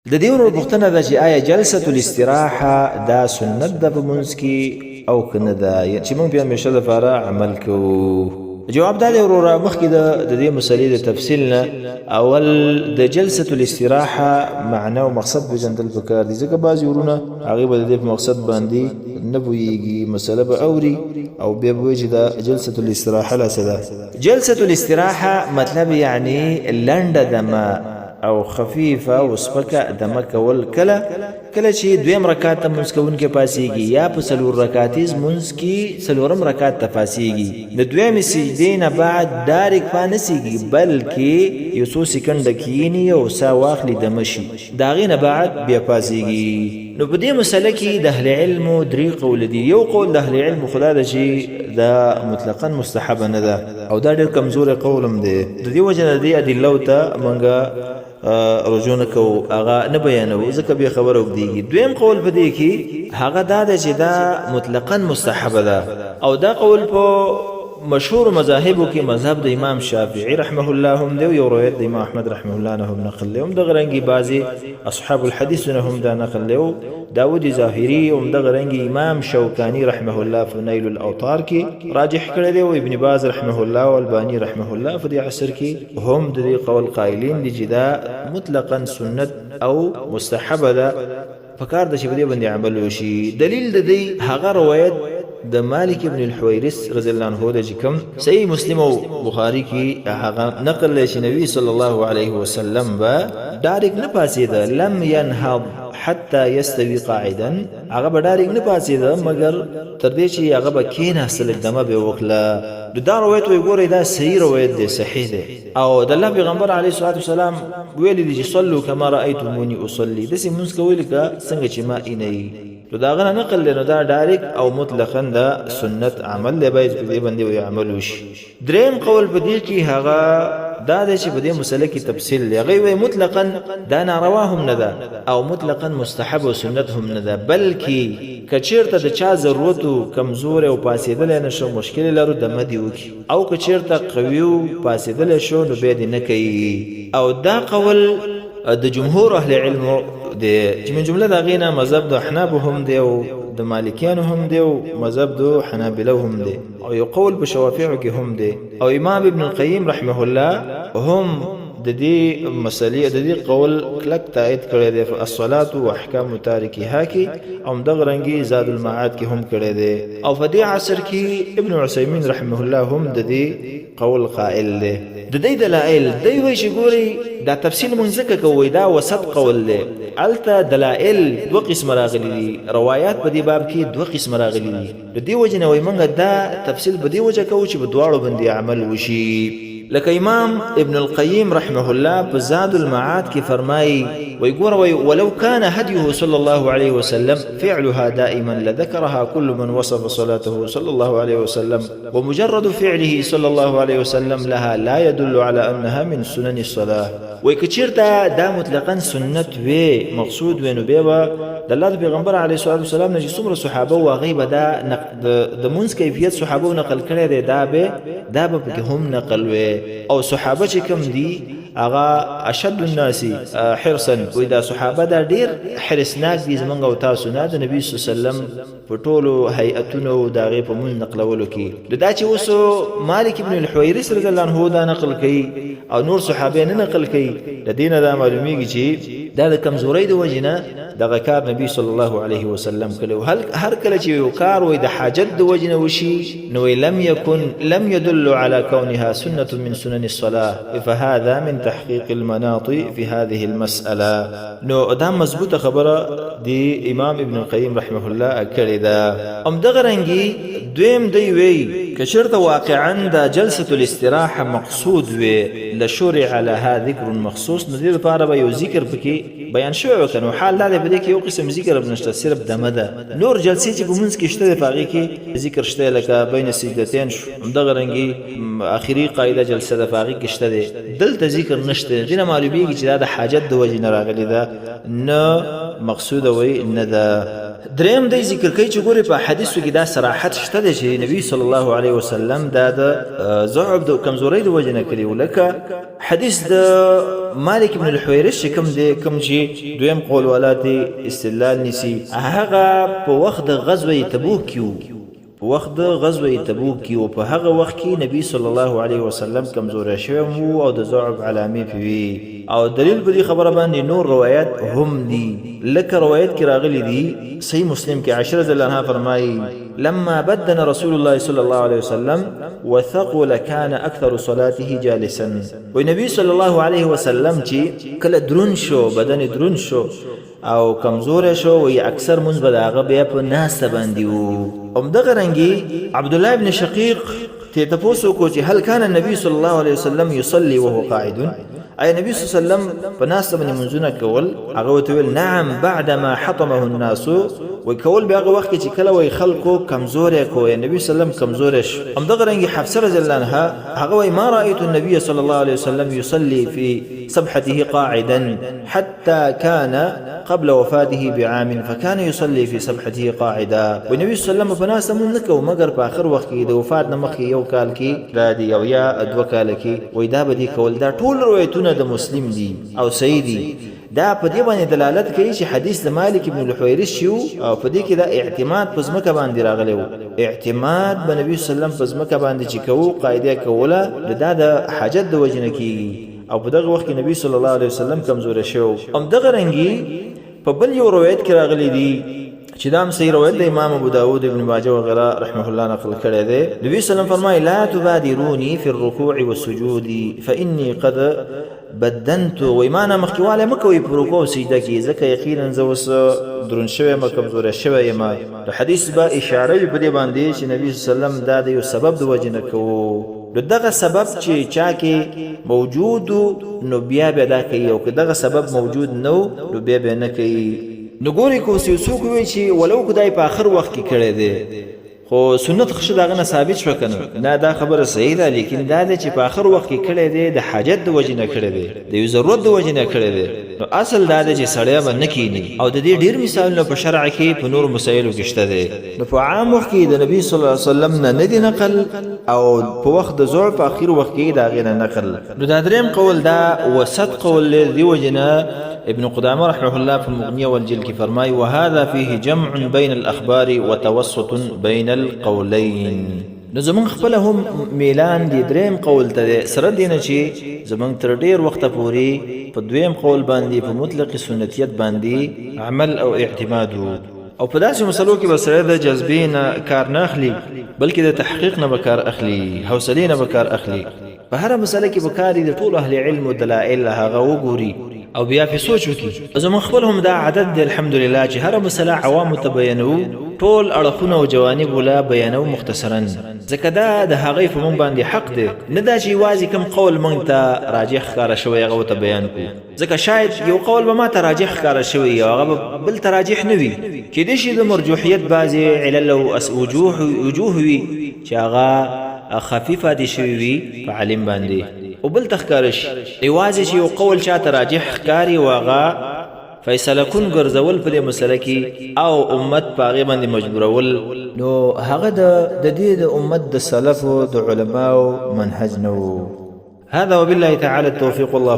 د دې ورو پوښتنه ده چې آیا جلسه الاستراحه دا سنت ده په منځ کې او کنه ده چې موږ بیا همیشه لپاره عمل کوو؟ جواب دا دی وروره، مخکې د دې مسلې د تفصیل نه اول د جلسه الاستراحه معنا او مقصد پېژندل پکار دي، ځکه بعضې ورونه هغې به د دې په مقصد باندې نه پوهېږي، مسله به اوري او بیا به وایي چې دا جلسه الاستراحه لا څه ده. جلسه الاستراحه مطلب یعنی لنډه دمه او خفیفه او سپکه دمه کول کله چې دویم رکعت ته مونځ کوونکی پاسېږي یا په څلور رکعتیز مونځ کې څلورم رکعت ته پاسېږي، د دویمې سجدې نه بعد ډایرک پانسېږي بلکې یو څو سکنډه کښېني او ساه واخلي دمه شي، د هغې نه بعد بیا پاسېږي. نو په دې مسله کې د اهل علمو درې قول دي. یو قول د اهل علمو خدا ده چې دا مطلقا مستحبه نه ده او دا ډېر کمزوری قول هم دی، د دې وجه نه د دې ادلو ته موږ رجوع نه کوو، هغه نه بیانوو ځکه بیا خبره اوږدېږي. دویم قول په دې کې هغه دا ده چې دا مطلقا مستحبه ده او دا قول په مشهور مذاهبو کې مذهب د امام شافعي رحمه الله هم دی، یو روایت د امام احمد رحمه الله نه هم نقل دی، هم دغه رنګې بعضې اصحاب الحدیث نه هم دا نقل دی، داود ظاهري هم دغه رنګې امام شوکاني رحمه الله په نیل الاوطار کې راجح کړی دی، او ابن باز رحمه الله او الباني رحمه الله په دې عصر کې هم د دې قول قائلین دي چې دا مطلقا سنت او مستحبه ده، پکار ده چې په دې باندې عمل وشي. دلیل د دې هغه روایت د مالک ابن الحویرث رضی الله عنه د چې کوم صحیح مسلم او بخاری کې هغه نقل لري چې نبی صلی الله علیه وسلم به ډایرک نه پاسېده، لم ينهض حتى يستوي قاعدا، هغه به ډایرک نه پاسېده مګر تر دې چې هغه به کېناستل دمه به وکړه. دا روایت وی ګورئ دا صحیح روایت دی، صحیح دی، او د الله پیغمبر علیه الصلاة والسلام ویلي دي چې صلوا کما رأیتمونی اصلي، داسې مونځ کوئ لکه څنګه چې ما اینئ. نو دا غنه نقل دی، نو دا ډایرک او مطلقا دا سنت عمل دی، باید په دې باندې وی عمل وشي. دریم قول په دې کې هغه دا دی چې په دې مسله کې تفصیل دی، هغوی وایي مطلقا دا ناروا هم نه ده او مطلقا مستحب او سنت هم نه ده، بلکې که چېرته د چا ضرورت و کمزوری او پاسېدلی نه شو مشکل لرو دمه دې وکړي، او که چېرته قوي و پاسېدلی شو نو بیا دې نه کوي. او دا قول د جمهور اهل علمو دی چې من جمله د هغې نه مذهب د احنابو هم دی او د مالکیانو هم دی او مذهب د حنابلو هم دی، او یو قول په شوافعو کې هم دی، او امام ابن القیم رحمه الله هم د دې مسلې د دې قول کلک تایید کړی دی په الصلاة و احکام تارکها کې، او همدغه رنګې زاد المعاد کې هم کړی دی، او په دې عصر کې ابن عثیمین رحمه الله هم د دې قول قائل دی. د دې دلایل دی وایي چې ګورئ دا تفصیل مونږ ځکه کوو دا وسط قول دی، هلته دلایل دوه قسمه راغلي دي، روایات په دې باب کې دوه قسمه راغلي دي، د دې وجې نه وایي موږ دا تفصیل په دې وجه کوو چې په دواړو باندې عمل وشي. لکه امام ابن القیم رحمه الله په زاد المعاد کې فرمایي وی ګوره وی ولو كان هديه صلى الله عليه وسلم فعلها دائما لذكرها كل من وصف صلاته صلى الله عليه وسلم، ومجرد فعله صلى الله عليه وسلم لها لا يدل على أنها من سنن الصلاة. وی که چېرته دا مطلقا سنت وی مقصود وی نو بیا به د الله د پیغمبر علیه الصلاة والسلام نه چې څومره صحابه و هغوی به دا د مونځ کیفیت صحابه نقل کړی دی، دا به پکې هم نقل وی، او صحابه چې کوم دي هغه اشد الناس حرصا، وی دا صحابه دا ډیر حرصناک دي زمونږ او تاسو نه د نبي صلی الله علیه وسلم په ټولو هیئتونو د هغې په مونځ نقلولو کې. دا چې اوس مالک ابن الحویرث رضی الله عنه دا نقل کوي او نور صحابه نه نقل کوي، د دې نه دا معلومیږي چې دا د کمزورۍ د وجې نه دغه کار نبی صلی الله علیه وسلم کړی. هر کله چې یو کار وی د حاجت د وجې نه وشي نو لم يدل على كونها سنة من سنن الصلاة، فهذا من تحقيق المناط في هذه المسألة. نو دا مضبوطه خبره دی امام ابن القیم رحمه الله کړی ده. همدغه رنګې دویم دی وی که چېرته واقعا دا جلسة الاستراحه مقصود وی لشرع لها ذکر مخصوص، نو دې لپاره به یو ذکر پکې بیان شوی که نو حال دا دی په دې کې یو قسم ذکر نشته، صرف دمه ده. نور جلسې چې په منځ کې شته دی په هغې کې ذکر شته، لکه بین سجدتین شو، همدغه رنګې آخري قاعده جلسه ده په هغې کې شته دی، دلته ذکر نشته. دې نه معلومیږي چې دا د حاجت د وجې نه راغلې ده، نه مقصوده وی نه ده. دریم د ذکر کوي چې ګوري په حدیثو کې دا صراحت شته دی چې نبی صلی الله علیه وسلم دا د ضعف د کمزورۍ د وجه نه کړی ولکه حدیث د مالک بن الحویرث کوم دی کوم چې دویم قول ولادي استدلال نسی هغه په وخت د غزوه تبوک کې وخت د غزوه تبوک کې او په هغه وخت کې نبی صلی الله علیه وسلم کمزور شوی او د ضعف علامې وي او دلیل په دې خبره باندې نور روایت هم دي لکه روایت کې راغلي دي صحیح مسلم کې عائشہ رضی الله عنها فرمایي لما بدن رسول الله صلى الله عليه وسلم وثقل كان اكثر صلاته جالسا ونبي صلى الله عليه وسلم چې کله درون شو بدن درون شو او کمزور شو وی اکثر منځ بداغه بیا په ناس باندې وو دغه رنګي عبد الله ابن شقيق ته تاسو کو چې هل كان النبي صلى الله عليه وسلم يصلي وهو قاعد اي نبی صلی الله علیه وسلم په ناس باندې منځونه کول هغه وتویل نعم بعدما حطمه الناس وکول به هغه وخت چې کله وی خلکو کمزور کو نبی صلی الله علیه وسلم کمزور ش دغه رنګي حفصه رضی الله عنها هغه وی ما رايت النبي صلى الله عليه وسلم يصلي في سبحته قاعدا حتى كان قبل وفاته بعام فكان يصلي في سبحته قاعدا والنبي صلى الله عليه وسلم فناس منکو مگر په اخر وخت کې د وفات نه مخکې یو کال کې را دی او یا دوه کال کې وای دا بدی کول دا ټول روایتونه د مسلم دي او سیدی دا په دې باندې دلالت کوي چې حدیث د مالک ابن الحویرث شو او په دې کې دا اعتماد په ځمکه باندې راغلی وو اعتماد په نبی صلی الله علیه وسلم په ځمکه باندې چې کوو قاعده کوله د حاجت د وجنه کیږي او په دغه وخت کې نبی صلی الله علیه وسلم کمزور شو دغه رنګي په بل یو روایت کې راغلی دی چې دا هم صحیح روایت د امام ابو داود ابن ماجه وغيرها رحمه الله نقل کړی دی نبی صلی الله علیه وسلم فرمایي لا تبادروني في الركوع والسجود فاني قد بدنت وایمانه مخکواله مکوې په رکوع او سجده کې ځکه یقینا زه اوس درون شوی ما کمزور شوی یم د حدیث با اشاره په دې باندې چې نبی صلی الله علیه وسلم دا د یو سبب د وجه نه کوو دغه سبب چې چا کې موجود نو بیا به دا کوي او که دغه سبب موجود نو نو بیا به نه کوي نو ګوري کو څوک وی چې ولو خدای په اخر وخت کې کړی دی خو سنت خشه داغه نه ثابت شو کنه نه دا خبره صحیح ده لیکن دا چې په اخر وخت کې کړی دی د حاجت د وجه نه کړی دی د یو ضرورت د وجه نه کړی دی نو اصل دا چې سړی باندې کینی او د دې ډیر مثالونه په شرع کې په نور مسایلو کې شته دي نو په عام وخت کې د نبی صلی الله علیه وسلم نه ندی نقل او په وخت د ضعف په اخر وخت کې دا غیر نقل نو دا دریم قول دا وسط قول دی وجنه ابن قدامه رحمه الله في المغنية والجلك فرماي وهذا فيه جمع بين الأخبار وتوسط بين القولين نو زمون خپلهم میلان دی دریم قول ته سره دینه چې زمون تر ډیر وخت پوري په دویم قول باندې په مطلق سنتیت باندې عمل او اعتماد او په داسې مسلو کې بسره د جذبین کار نه اخلي بلکې د تحقیق نه بکار اخلي حوصله نه بکار اخلي په هر مسله کې بکاري د ټول اهل علم او دلایل هغه وګوري او بیا په سوچ وکړي زمون خپلهم دا عادت دی الحمدلله چې هر مسله عوام تبینو ټول اړخونه او جوانب ولا بیانو مختصرا ځکه دا د هغې په مونږ باندې حق دی نه دا چې یوازې کوم قول مونږ ته راجح ښکاره شوی هغه ته بیان کړو ځکه شاید یو قول به ما ته راجح ښکاره شوی او هغه بل ته راجح نه وي کیدای شي د مرجوحیت بعضې علل او وجوه وي چې هغه خفیفه دي شوی وي په عالم باندې او بل تخکارش یوازې چې یو قول چاته راجح ښکاري او هغه فیصله کن ګرځول په دې مسله کې او امت په هغې باندې مجبورول نو هغه د دې د امت د سلفو د علماو منهج نه و هذا وبالله تعالى التوفيق الله